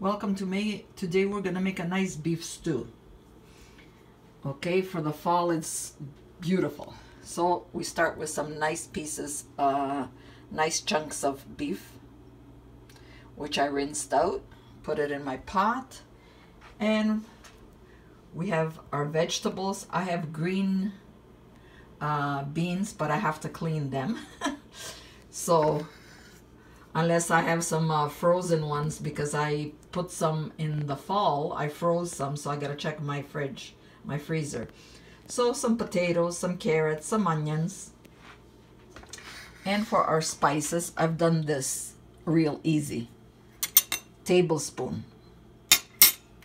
Welcome to me. Today we're gonna make a nice beef stew. Okay, for the fall it's beautiful. So we start with some nice pieces, nice chunks of beef, which I rinsed out, put it in my pot, and we have our vegetables. I have green beans, but I have to clean them. So unless I have some frozen ones, because I put some in the fall, I froze some, so I gotta check my fridge, my freezer. So some potatoes, some carrots, some onions. And for our spices, I've done this real easy. Tablespoon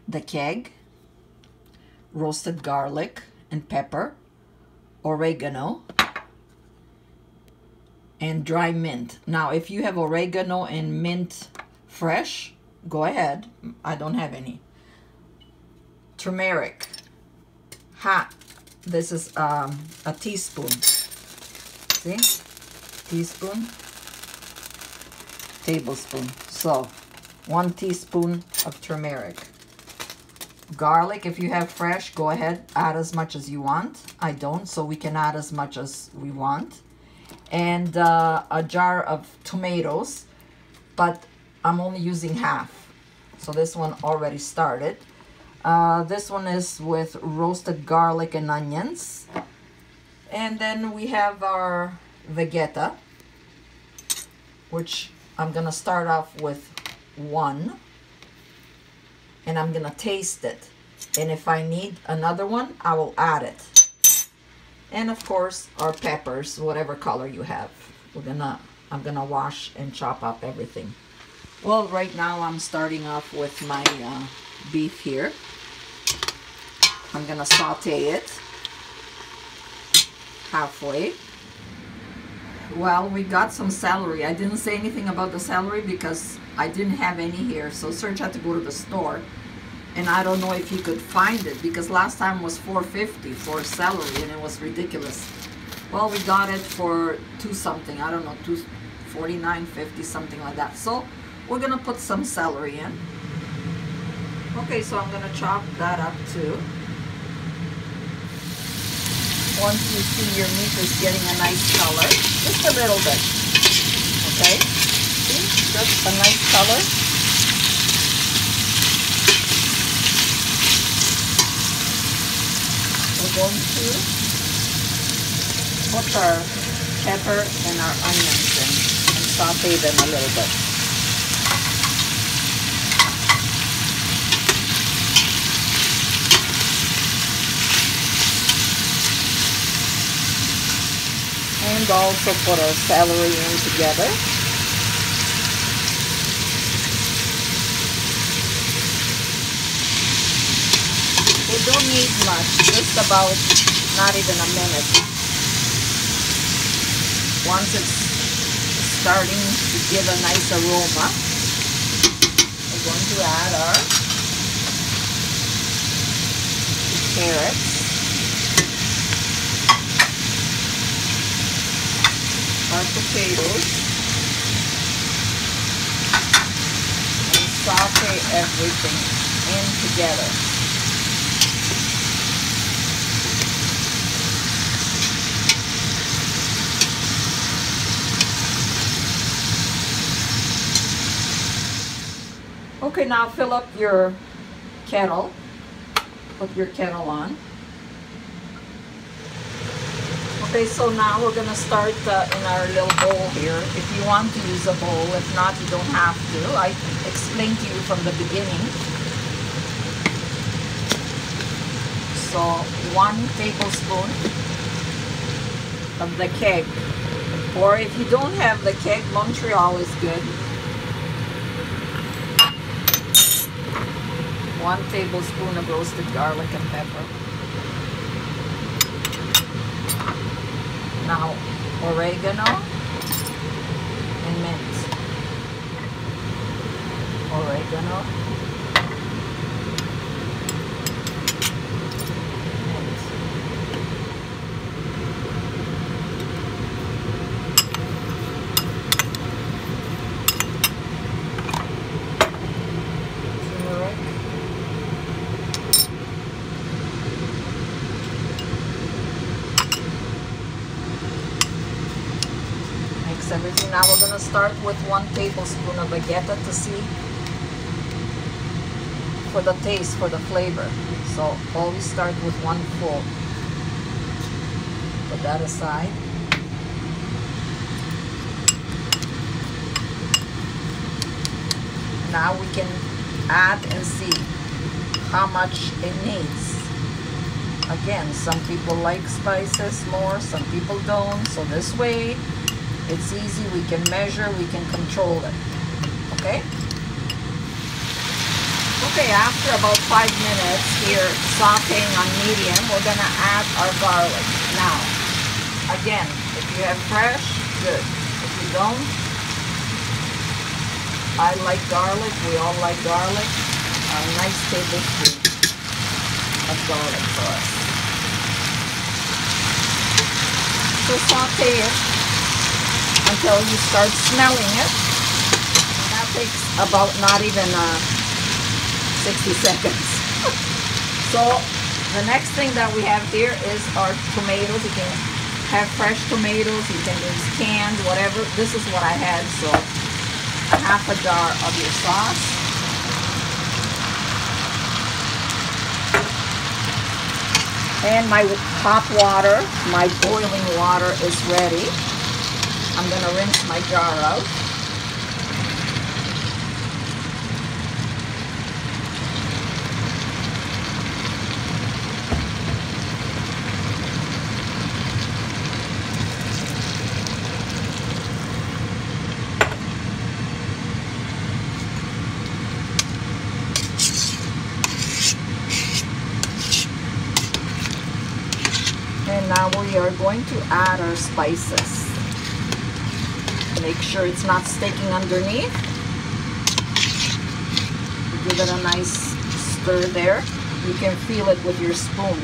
the keg, roasted garlic and pepper, oregano, and dry mint. Now, if you have oregano and mint fresh, go ahead. I don't have any. Turmeric. This is a teaspoon. See? Teaspoon. Tablespoon. So, 1 teaspoon of turmeric. Garlic, if you have fresh, go ahead. Add as much as you want. I don't, so we can add as much as we want. And a jar of tomatoes, but I'm only using half. So this one already started. This one is with roasted garlic and onions. And then we have our vegeta, which I'm gonna start off with 1. And I'm gonna taste it. And if I need another one, I will add it. And of course, our peppers, whatever color you have. I'm gonna wash and chop up everything. Well, right now I'm starting off with my beef here. I'm gonna saute it halfway. Well, we got some celery. I didn't say anything about the celery because I didn't have any here. So Serge had to go to the store. And I don't know if he could find it, because last time was $4.50 for celery and it was ridiculous. Well, we got it for $2 something. I don't know, $2.49.50, something like that. So we're gonna put some celery in. Okay, so I'm gonna chop that up too. Once you see your meat is getting a nice color, just a little bit. Okay, see, just a nice color. We're going to put our pepper and our onions in and saute them a little bit. And also put our celery in together. We don't need much, just about not even a minute. Once it's starting to give a nice aroma, we're going to add our carrots, our potatoes, and saute everything in together. Okay, now fill up your kettle. Put your kettle on. Okay, so now we're gonna start in our little bowl here. If you want to use a bowl, if not, you don't have to. I explained to you from the beginning. So 1 tablespoon of the keg. Or if you don't have the keg, Montreal is good. 1 tablespoon of roasted garlic and pepper. Now, oregano and mint. Oregano, mint. everything. Now we're gonna start with 1 tablespoon of vegeta to see for the taste, for the flavor. So always start with 1 full. Put that aside. Now we can add and see how much it needs. Again, some people like spices more, some people don't. So this way, it's easy. We can measure, we can control it. Okay? Okay, after about 5 minutes here, sauteing on medium, we're gonna add our garlic. Now, again, if you have fresh, good. If you don't, I like garlic, we all like garlic. A nice tablespoon of garlic for us. So saute it until you start smelling it. That takes about not even 60 seconds. So the next thing that we have here is our tomatoes. You can have fresh tomatoes, you can use canned, whatever. This is what I had, so half a jar of your sauce. And my hot water, my boiling water is ready. I'm gonna rinse my jar out. And now we are going to add our spices. Make sure it's not sticking underneath. Give it a nice stir there. You can feel it with your spoon.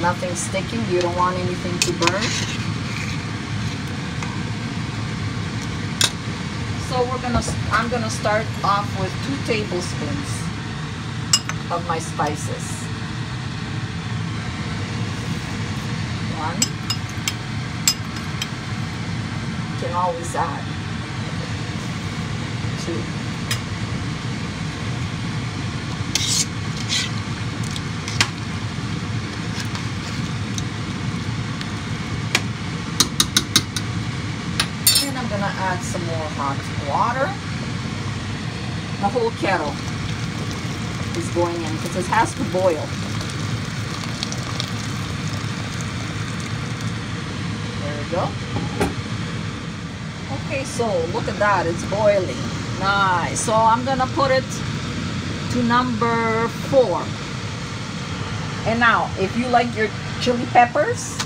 Nothing sticking. You don't want anything to burn. So I'm gonna start off with 2 tablespoons of my spices. 1. You can always add 2. And I'm gonna add some more hot water. The whole kettle is going in because it has to boil. There we go. Okay, so look at that, it's boiling. Nice. So I'm gonna put it to number 4. And now, if you like your chili peppers,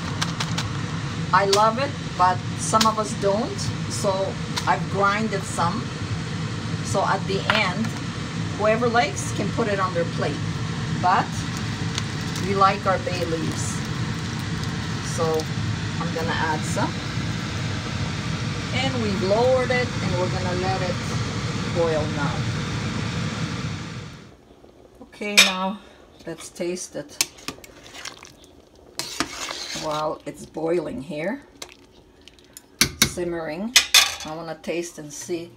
I love it, but some of us don't. So I've grinded some. So at the end, whoever likes can put it on their plate. But we like our bay leaves. So I'm gonna add some. And we've lowered it and we're gonna let it boil now. Okay, now let's taste it while it's boiling here, simmering. I want to taste and see.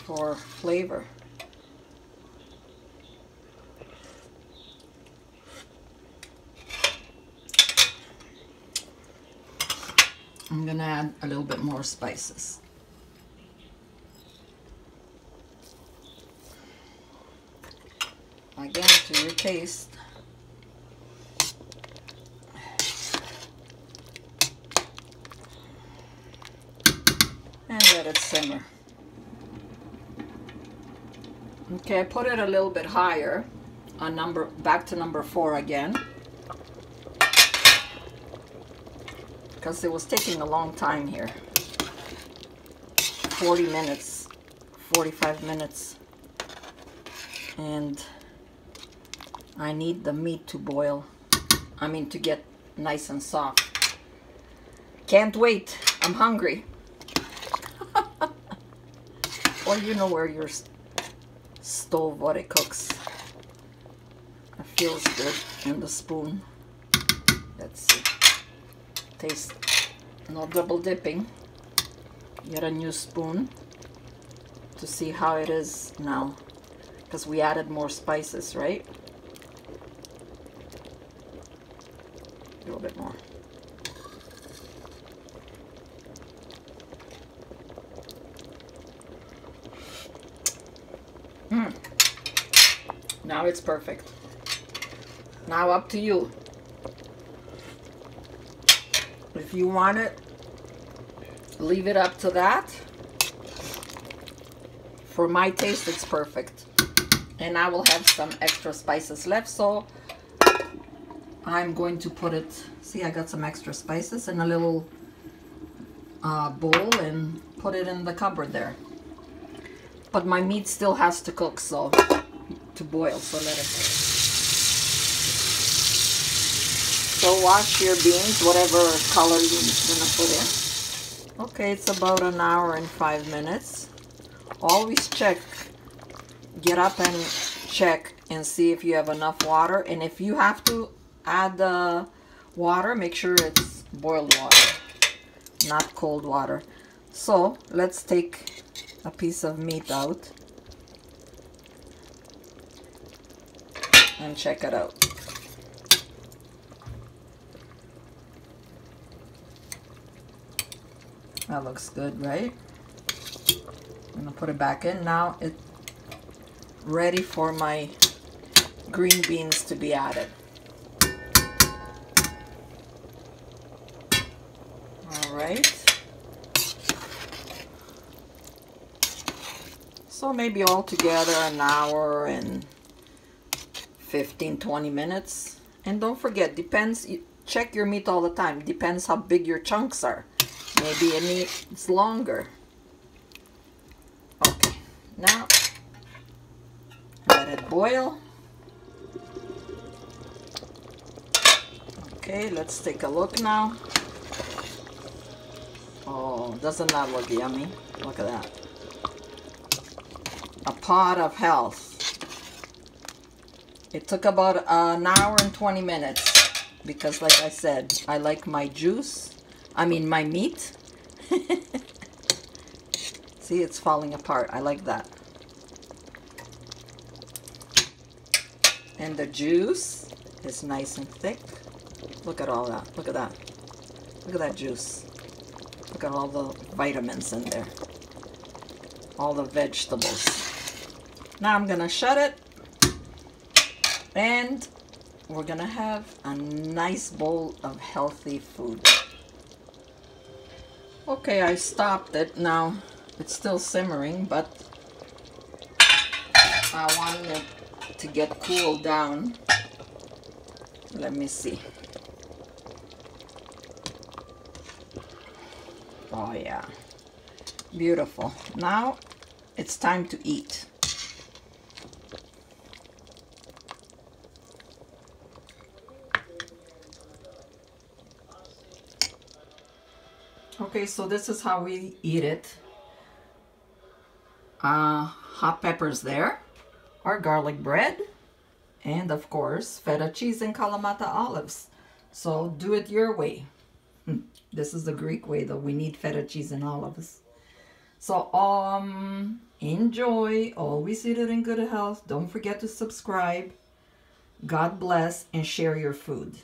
For flavor. I'm gonna add a little bit more spices. Again, to your taste. And let it simmer. Okay, I put it a little bit higher on back to number 4 again. Because it was taking a long time here. 40 minutes, 45 minutes. And I need the meat to boil. I mean, to get nice and soft. Can't wait. I'm hungry. Or you know where your stove, what it cooks. feels good. And the spoon. Let's see. Taste. No double dipping. Get a new spoon to see how it is now. Because we added more spices, right? A little bit more. Now it's perfect. Now up to you. If you want it, leave it up to that. For my taste, it's perfect. And I will have some extra spices left, so I'm going to put it, see, I got some extra spices in a little bowl and put it in the cupboard there. But my meat still has to cook, so to boil, so let it boil. So wash your beans, whatever color you're gonna put in. Okay, it's about an hour and 5 minutes. Always check, get up and check and see if you have enough water. And if you have to add the water, make sure it's boiled water, not cold water. So let's take a piece of meat out and check it out. That looks good, right? I'm gonna put it back in. Now it's ready for my green beans to be added. All right. So maybe all together an hour and 15-20 minutes. And don't forget, depends, check your meat all the time. Depends how big your chunks are. Maybe it needs longer. Okay, now let it boil. Okay, let's take a look now. Oh, doesn't that look yummy? Look at that. A pot of health. It took about an hour and 20 minutes because, like I said, I like my my meat. See, it's falling apart. I like that. And the juice is nice and thick. Look at all that. Look at that. Look at that juice. Look at all the vitamins in there. All the vegetables. Now I'm gonna shut it. And we're gonna have a nice bowl of healthy food. Okay, I stopped it. Now it's still simmering, but I want it to get cooled down. Let me see. Oh yeah, beautiful. Now it's time to eat. Okay, so this is how we eat it. Hot peppers there, our garlic bread, and of course feta cheese and Kalamata olives. So do it your way. This is the Greek way, though. We need feta cheese and olives. So enjoy. Always eat it in good health. Don't forget to subscribe. God bless and share your food.